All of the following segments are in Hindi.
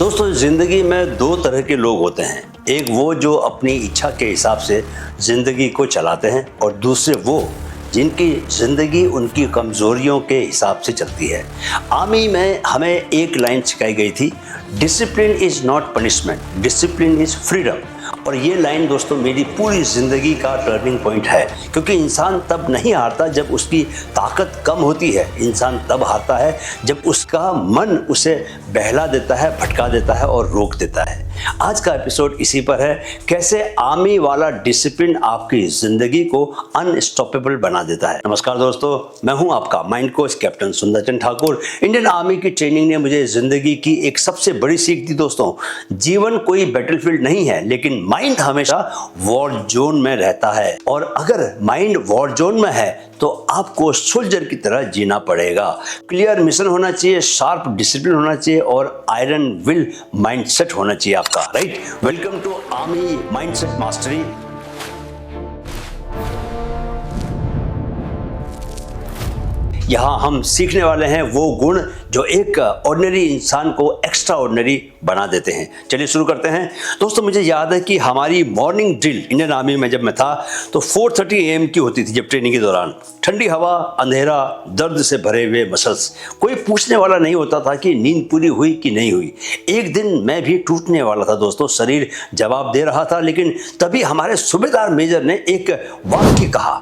दोस्तों, जिंदगी में दो तरह के लोग होते हैं। एक वो जो अपनी इच्छा के हिसाब से जिंदगी को चलाते हैं और दूसरे वो जिनकी जिंदगी उनकी कमजोरियों के हिसाब से चलती है। आर्मी में हमें एक लाइन सिखाई गई थी, discipline is not punishment, discipline is freedom. और ये लाइन दोस्तों मेरी पूरी ज़िंदगी का टर्निंग पॉइंट है, क्योंकि इंसान तब नहीं हारता जब उसकी ताकत कम होती है। इंसान तब हारता है जब उसका मन उसे बहला देता है, भटका देता है और रोक देता है। आज का एपिसोड इसी पर है, कैसे आर्मी वाला डिसिप्लिन आपकी ज़िंदगी को अनस्टॉपेबल बना देता है। नमस्कार दोस्तों, मैं हूं आपका mind coach captain Sundarchand Thakur. Indian army की ट्रेनिंग ने मुझे ज़िंदगी की एक सबसे बड़ी सीख दी दोस्तों। जीवन कोई बैटलफील्ड नहीं है, लेकिन माइंड हमेशा वॉर जोन में रहता है। और अगर माइंड वॉर जोन में है तो आपको सोल्जर की तरह जीना पड़ेगा। क्लियर मिशन होना चाहिए, शार्प डिसिप्लिन होना चाहिए और आयरन विल माइंडसेट होना चाहिए आपका। Right, welcome to army mindset mastery. यहाँ हम सीखने वाले हैं वो गुण जो एक ऑर्डिनरी इंसान को एक्स्ट्रा ऑर्डिनरी बना देते हैं। चलिए शुरू करते हैं। दोस्तों, मुझे याद है कि हमारी मॉर्निंग ड्रिल इंडियन आर्मी में जब मैं था तो 4:30 AM की होती थी। जब ट्रेनिंग के दौरान ठंडी हवा, अंधेरा, दर्द से भरे हुए मसल्स, कोई पूछने वाला नहीं होता था कि नींद पूरी हुई कि नहीं हुई। एक दिन मैं भी टूटने वाला था दोस्तों, शरीर जवाब दे रहा था। लेकिन तभी हमारे सूबेदार मेजर ने एक वाक्य कहा,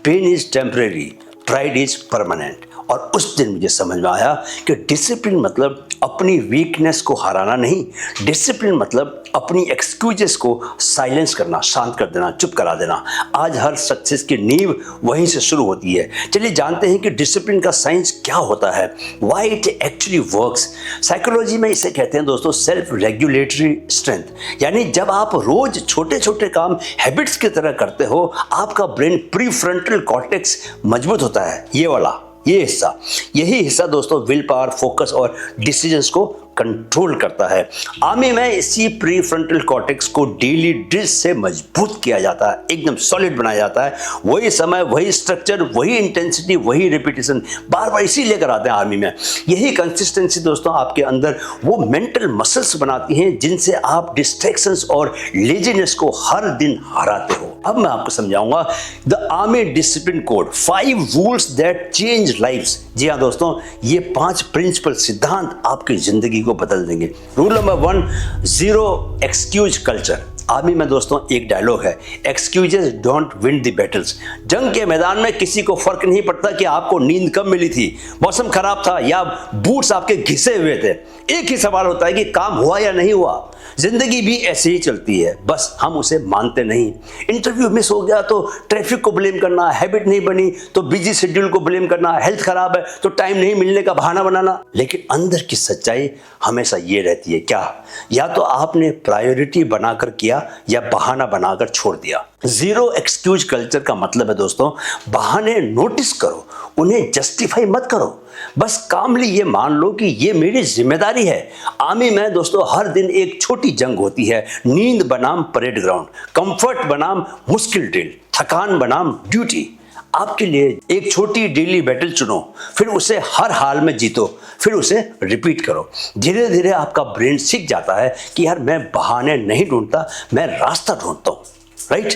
pain is temporary, pride is permanent. और उस दिन मुझे समझ में आया कि डिसिप्लिन मतलब अपनी वीकनेस को हराना नहीं, डिसिप्लिन मतलब अपनी एक्सक्यूजेस को साइलेंस करना, शांत कर देना, चुप करा देना। आज हर सक्सेस की नींव वहीं से शुरू होती है। चलिए जानते हैं कि डिसिप्लिन का साइंस क्या होता है, why it actually works. Psychology में इसे कहते हैं दोस्तों सेल्फ रेगुलेटरी स्ट्रेंथ। यानी जब आप रोज छोटे छोटे काम हैबिट्स की तरह करते हो, आपका ब्रेन प्रीफ्रंटल कॉर्टेक्स मजबूत होता है। ये वाला, ये हिस्सा, यही हिस्सा दोस्तों विल पावर, फोकस और डिसीजंस को कंट्रोल करता है। आर्मी में इसी प्रीफ्रंटल कॉर्टेक्स को डेली ड्रिल से मजबूत किया जाता है, एकदम सॉलिड बनाया जाता है। वही समय, वही स्ट्रक्चर, वही इंटेंसिटी, वही रिपीटेशन बार बार इसी लेकर आते हैं आर्मी में। यही कंसिस्टेंसी दोस्तों आपके अंदर वो मेंटल मसल्स बनाती हैं जिनसे आप डिस्ट्रैक्शंस और लेजीनेस को हर दिन हराते हो। अब मैं आपको समझाऊंगा the army discipline code, 5 rules that change lives. जी हाँ दोस्तों, ये 5 प्रिंसिपल सिद्धांत आपकी जिंदगी को बदल देंगे। Rule number 1, zero excuse culture. Army में दोस्तों एक डायलॉग है, excuses don't win the battles. जंग के मैदान में किसी को फर्क नहीं पड़ता कि आपको नींद कब मिली थी, मौसम खराब था या बूट्स आपके घिसे हुए थे। एक ही सवाल होता है कि काम हुआ या नहीं हुआ। जिंदगी भी ऐसे ही चलती है, बस हम उसे मानते नहीं। इंटरव्यू मिस हो गया तो ट्रैफिक को ब्लेम करना, हैबिट नहीं बनी तो बिजी शेड्यूल को ब्लेम करना, हेल्थ खराब है तो टाइम नहीं मिलने का बहाना बनाना। लेकिन अंदर की सच्चाई हमेशा ये रहती है, क्या या तो आपने प्रायोरिटी बनाकर किया या बहाना बनाकर छोड़ दिया। जीरो एक्सक्यूज कल्चर का मतलब है दोस्तों, बहाने नोटिस करो, उन्हें जस्टिफाई मत करो। बस कामली ये मान लो कि ये मेरी जिम्मेदारी है। आर्मी में दोस्तों हर दिन एक छोटी जंग होती है, नींद बनाम परेड ग्राउंड, कंफर्ट बनाम मुश्किल ड्रिल, थकान बनाम ड्यूटी। आपके लिए एक छोटी डेली बैटल चुनो, फिर उसे हर हाल में जीतो, फिर उसे रिपीट करो। धीरे धीरे आपका ब्रेन सीख जाता है कि यार मैं बहाने नहीं ढूंढता, मैं रास्ता ढूंढता हूँ। Right.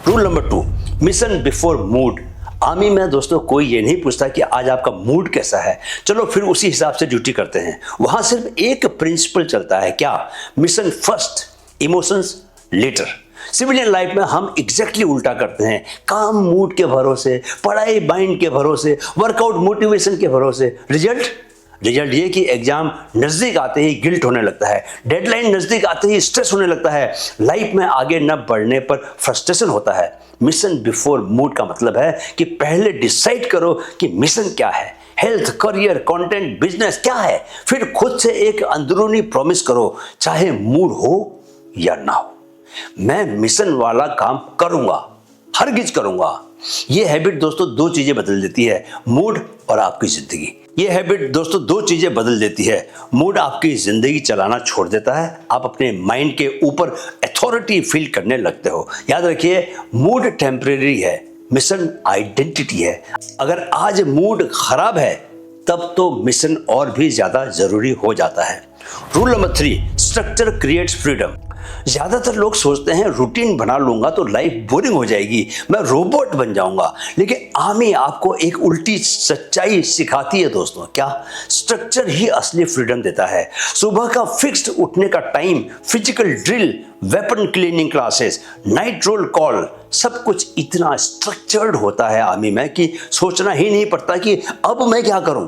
Rule number 2, mission before mood. Army में दोस्तों कोई ये नहीं पूछता कि आज आपका मूड कैसा है, चलो फिर उसी हिसाब से ड्यूटी करते हैं। वहां सिर्फ एक प्रिंसिपल चलता है, क्या, mission first, emotions later. Civilian life में हम एग्जैक्टली उल्टा करते हैं, काम मूड के भरोसे, पढ़ाई माइंड के भरोसे, वर्कआउट मोटिवेशन के भरोसे। रिजल्ट ये कि एग्जाम नजदीक आते ही गिल्ट होने लगता है, डेडलाइन नजदीक आते ही स्ट्रेस होने लगता है, लाइफ में आगे न बढ़ने पर फ्रस्ट्रेशन होता है। मिशन बिफोर मूड का मतलब है कि पहले डिसाइड करो कि मिशन क्या है, हेल्थ, करियर, कंटेंट, बिजनेस क्या है। फिर खुद से एक अंदरूनी प्रॉमिस करो, चाहे मूड हो या ना हो, मैं मिशन वाला काम करूंगा, हरगिज करूंगा। ये हैबिट दोस्तों दो चीजें बदल देती है, मूड और आपकी जिंदगी। ये हैबिट दोस्तों दो चीजें बदल देती है। मूड आपकी जिंदगी चलाना छोड़ देता है, आप अपने माइंड के ऊपर अथॉरिटी फील करने लगते हो। याद रखिए, मूड टेम्परेरी है, मिशन आइडेंटिटी है। अगर आज मूड खराब है तब तो मिशन और भी ज्यादा जरूरी हो जाता है। Rule number 3, structure creates freedom. ज्यादातर लोग सोचते हैं रूटीन बना लूंगा तो लाइफ बोरिंग हो जाएगी, मैं रोबोट बन जाऊंगा। लेकिन आर्मी आपको एक उल्टी सच्चाई सिखाती है दोस्तों। क्या? स्ट्रक्चर ही असली फ्रीडम देता है। सुबह का फिक्स्ड उठने का time, physical drill, weapon cleaning classes, night roll call, सब कुछ इतना स्ट्रक्चर्ड होता है आर्मी में कि सोचना ही नहीं पड़ता कि अब मैं क्या करूं।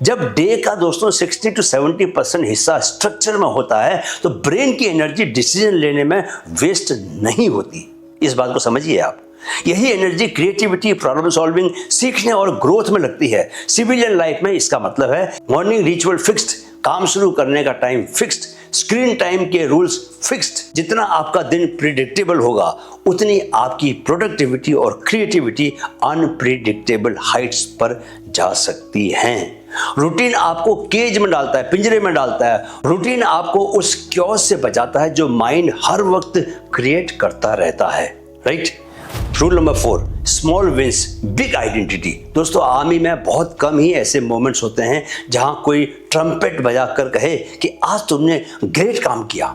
जब डे का दोस्तों 60 to 70% हिस्सा स्ट्रक्चर में होता है तो ब्रेन की एनर्जी डिसीजन लेने में वेस्ट नहीं होती। इस बात को समझिए आप। यही एनर्जी क्रिएटिविटी, प्रॉब्लम सॉल्विंग, सीखने और ग्रोथ में लगती है। सिविलियन लाइफ में इसका मतलब है मॉर्निंग रिचुअल फिक्स्ड, काम शुरू करने का टाइम फिक्स्ड, स्क्रीन टाइम के रूल्स फिक्स्ड। जितना आपका दिन प्रिडिक्टेबल होगा उतनी आपकी प्रोडक्टिविटी और क्रिएटिविटी अनप्रिडिक्टेबल हाइट्स पर जा सकती हैं। रूटीन आपको केज में डालता है, पिंजरे में डालता है। रूटीन आपको उस क्योस से बचाता है जो माइंड हर वक्त क्रिएट करता रहता है। Right? Rule number 4, small wins big identity. दोस्तों आर्मी में बहुत कम ही ऐसे मोमेंट्स होते हैं जहां कोई ट्रम्पेट बजाकर कहे कि आज तुमने ग्रेट काम किया।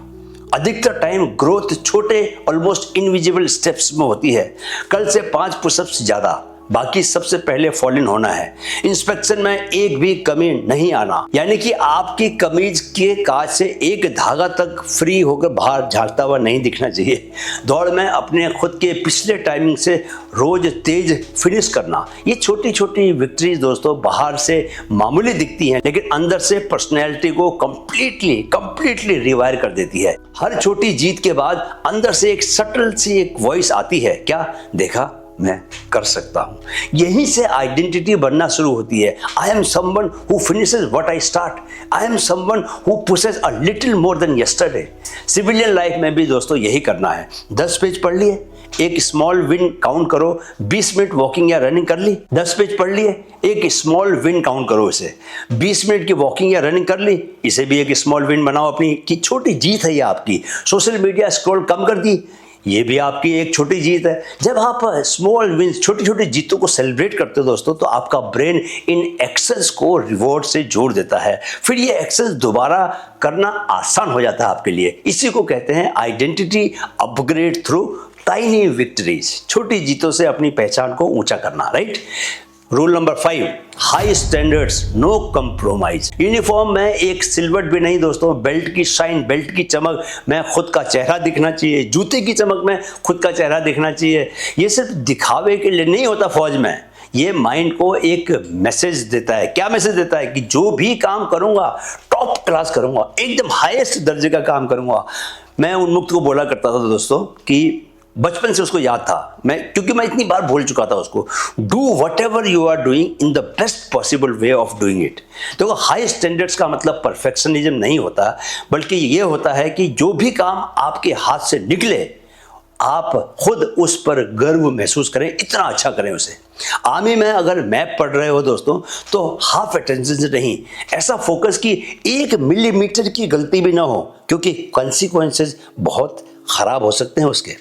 अधिकतर टाइम ग्रोथ छोटे ऑलमोस्ट इनविजिबल स्टेप्स में होती है। कल से 5 पुशअप्स ज्यादा, बाकी सबसे पहले फॉल इन होना है। इंस्पेक्शन में एक भी कमी नहीं आना, यानी कि आपकी कमीज के काज से एक धागा तक फ्री होकर बाहर झाड़ता हुआ नहीं दिखना चाहिए। दौड़ में अपने खुद के पिछले टाइमिंग से रोज तेज फिनिश करना। ये छोटी छोटी विक्ट्रीज दोस्तों बाहर से मामूली दिखती हैं लेकिन अंदर से पर्सनैलिटी को कंप्लीटली रिवायर कर देती है। हर छोटी जीत के बाद अंदर से एक सटल सी एक वॉइस आती है, क्या देखा, मैं कर सकता हूं। यहीं से आइडेंटिटी बनना शुरू होती है। I am someone who finishes what I start. I am someone who pushes a little more than yesterday. Civilian life में भी दोस्तों यही करना है। 10 पेज पढ़ लिए, एक स्मॉल विन काउंट करो। 20 मिनट वॉकिंग या रनिंग कर ली। 10 पेज पढ़ लिए, एक स्मॉल विन काउंट करो इसे। 20 मिनट की वॉकिंग या रनिंग कर ली, इसे भी एक स्मॉल विन बनाओ अपनी, की छोटी जीत है ये आपकी। सोशल मीडिया स्क्रॉल कम कर दी, ये भी आपकी एक छोटी जीत है। जब आप स्मॉल विंस, छोटी छोटी जीतों को सेलिब्रेट करते हो दोस्तों तो आपका ब्रेन इन एक्सेस को रिवॉर्ड से जोड़ देता है। फिर ये एक्सेस दोबारा करना आसान हो जाता है आपके लिए। इसी को कहते हैं identity upgrade through tiny victories. छोटी जीतों से अपनी पहचान को ऊंचा करना। Right? Rule number 5, high standards, no compromise. Uniform में एक सिलवट भी नहीं दोस्तों, बेल्ट की शाइन, बेल्ट की चमक में खुद का चेहरा दिखना चाहिए, जूते की चमक में खुद का चेहरा दिखना चाहिए। ये सिर्फ दिखावे के लिए नहीं होता फौज में, ये माइंड को एक मैसेज देता है। क्या मैसेज देता है? कि जो भी काम करूंगा टॉप क्लास करूंगा, एकदम हाईएस्ट दर्जे का काम करूंगा। मैं उन्मुक्त को बोला करता था दोस्तों कि बचपन से उसको याद था, क्योंकि मैं इतनी बार बोल चुका था उसको, do whatever you are doing in the best possible way of doing it. तो हाई स्टैंडर्ड्स का मतलब परफेक्शनिज्म नहीं होता, बल्कि ये होता है कि जो भी काम आपके हाथ से निकले आप खुद उस पर गर्व महसूस करें, इतना अच्छा करें उसे। आर्मी में अगर मैप पढ़ रहे हो दोस्तों तो हाफ अटेंशन से नहीं, ऐसा फोकस कि 1 मिलीमीटर की गलती भी ना हो, क्योंकि कॉन्सिक्वेंसेस बहुत खराब हो सकते हैं उसके।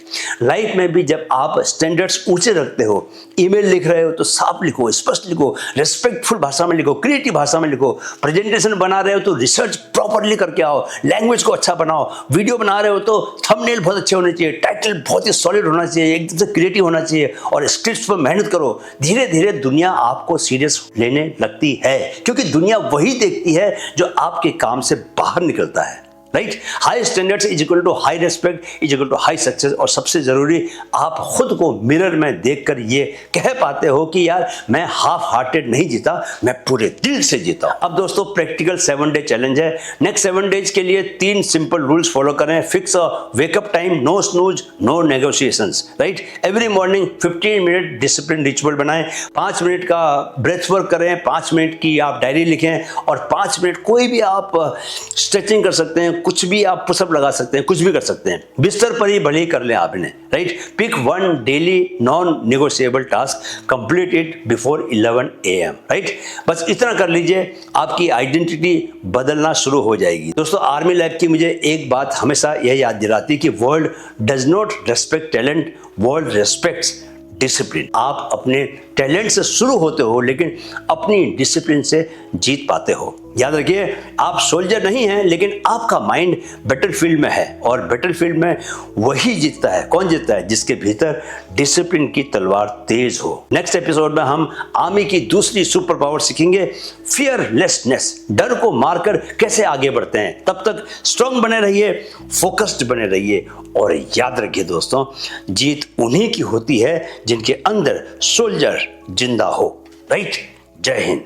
लाइफ में भी जब आप स्टैंडर्ड्स ऊंचे रखते हो, ईमेल लिख रहे हो तो साफ लिखो, स्पष्ट लिखो, रेस्पेक्टफुल भाषा में लिखो, क्रिएटिव भाषा में लिखो। प्रेजेंटेशन बना रहे हो तो रिसर्च प्रॉपर्ली करके आओ, लैंग्वेज को अच्छा बनाओ। वीडियो बना रहे हो तो थंबनेल बहुत अच्छे होने चाहिए, टाइटल बहुत ही सॉलिड होना चाहिए, एकदम से क्रिएटिव होना चाहिए, और स्क्रिप्ट्स पर मेहनत करो। धीरे धीरे दुनिया आपको सीरियस लेने लगती है, क्योंकि दुनिया वही देखती है जो आपके काम से बाहर निकलता है। Right? High standards is equal to high respect is equal to high success. और सबसे जरूरी, आप खुद को मिरर में देखकर ये कह पाते हो कि यार मैं हाफ हार्टेड नहीं जीता, मैं पूरे दिल से जीता। अब दोस्तों प्रैक्टिकल 7 डे चैलेंज है। नेक्स्ट 7 डेज के लिए 3 सिंपल रूल्स फॉलो करें। Fix a wake up time, no snooze, no negotiations. Right? Every morning 15 minute discipline ritual बनाएं। 5 मिनट का ब्रेथ वर्क करें, 5 मिनट की आप डायरी लिखें, और 5 मिनट कोई भी आप स्ट्रेचिंग कर सकते हैं, कुछ भी आप पुशअप लगा सकते हैं, कुछ भी कर सकते हैं। बिस्तर पर ही भले ही कर लें आपने। Right? Pick 1 daily non negotiable task, complete it before 11 AM। Right? बस इतना कर लीजिए, आपकी आइडेंटिटी बदलना शुरू हो जाएगी। दोस्तों आर्मी लाइफ की मुझे एक बात हमेशा यह याद दिलाती कि world does not respect talent, world respects discipline. आप अपने टैलेंट से शुरू होते हो लेकिन अपनी डिसिप्लिन से जीत पाते हो। याद रखिए, आप सोल्जर नहीं हैं, लेकिन आपका माइंड बैटलफील्ड में है और बैटलफील्ड में वही जीतता है। कौन जीतता है? जिसके भीतर डिसिप्लिन की तलवार तेज हो। नेक्स्ट एपिसोड में हम आर्मी की दूसरी सुपर पावर सीखेंगे, फियरलेसनेस, डर को मारकर कैसे आगे बढ़ते हैं। तब तक स्ट्रांग बने रहिए, फोकस्ड बने रहिए और याद रखिए दोस्तों, जीत उन्हीं की होती है जिनके अंदर सोल्जर जिंदा हो। राइट? जय हिंद।